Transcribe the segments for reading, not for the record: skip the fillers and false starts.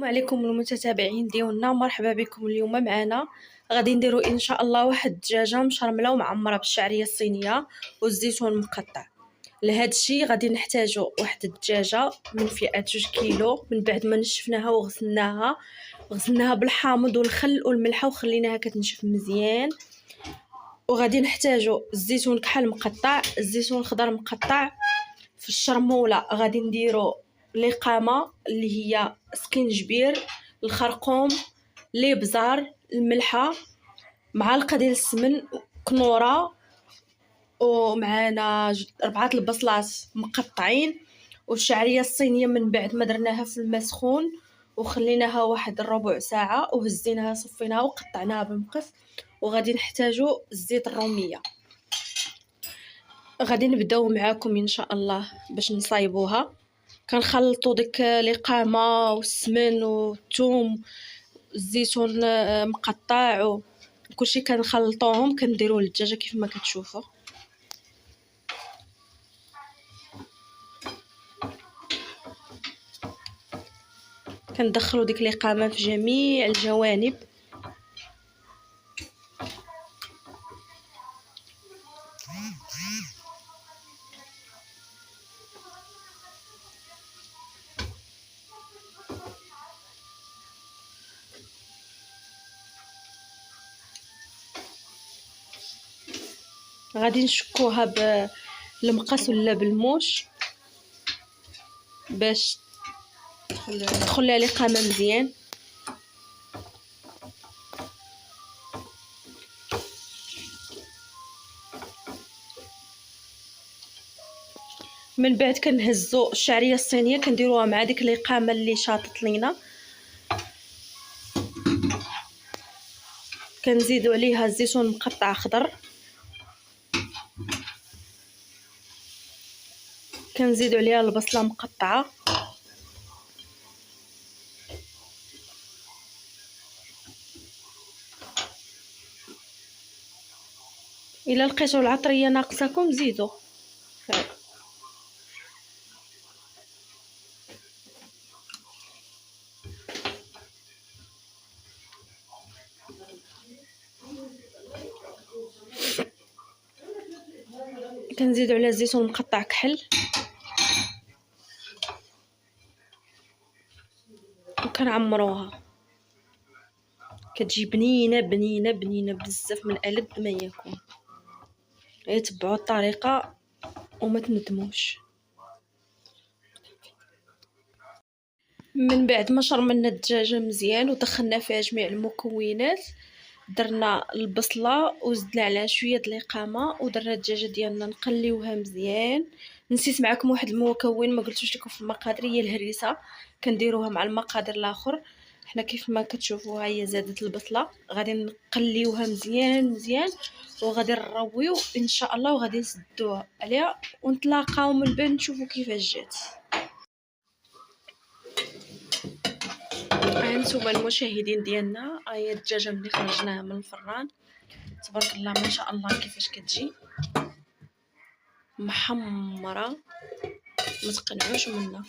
السلام عليكم المتتابعين ديالنا، مرحبا بكم. اليوم معنا غادي نديرو ان شاء الله واحد الدجاجه مشرمله ومعمره بالشعريه الصينيه والزيتون مقطع. لهذا الشيء غادي نحتاجو واحد الدجاجه من فئه 2 كيلو. من بعد ما نشفناها وغسلناها بالحامض والخل والملح وخليناها كتنشف مزيان. وغادي نحتاجو الزيتون كحل مقطع، الزيتون الخضر مقطع. في الشرموله غادي نديرو القامه اللي هي سكينجبير، الخرقوم، الابزار، الملحه، معلقه ديال السمن، كنوره، ومعانا 4 البصلات مقطعين، والشعريه الصينيه من بعد ما درناها في الماء سخون وخليناها واحد الربع ساعه وهزيناها صفيناها وقطعناها بالمقص. وغادي نحتاجو الزيت الروميه. غادي نبداو معاكم ان شاء الله باش نصايبوها. كنخلطوا ديك القامه والسمن والثوم الزيتون مقطع وكلشي كنخلطوهم كنديروا للدجاجه كيف ما كتشوفوا. كندخلوا ديك القامه في جميع الجوانب. غادي نشكوها بالمقص ولا بالموش باش تدخل لها القامه مزيان. من بعد كنهزوا الشعريه الصينيه كنديروها مع ديك القامه اللي شاطت لينا، كنزيدوا عليها الزيتون مقطع خضر، كنزيدوا عليها البصله مقطعه، الا لقيتوا العطريه ناقصاكم زيدوا. كنزيدوا على الزيتون مقطع كحل وكنعمروها. كتجي بنينه بنينه بنينه بزاف من ألذ ما يكون. تبعوا الطريقه وما تندموش. من بعد ما شرملنا الدجاجه مزيان ودخلنا فيها جميع المكونات، درنا البصله وزدنا عليها شويه د القامه ودرنا الدجاجه ديالنا نقليوها مزيان. نسيت معكم واحد المكون ما قلتوش لكم في المقادير، هي الهريسه. كنديروها مع المقادير الاخر. حنا كيف ما كتشوفوا هي زادت البصله. غادي نقليوها مزيان مزيان وغادي نرويو ان شاء الله وغادي نسدوها عليها ونتلاقاو من بعد نشوفوا كيفاش جات. هانتوما المشاهدين ديالنا، هي الدجاجه ملي خرجناها من الفران تبارك الله ما شاء الله كيفاش كتجي محمره، ما تقنعوش منها.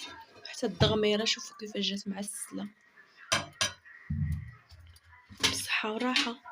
حتى الدغميره شوفوا كيفاش جات معسله. بالصحه والراحه.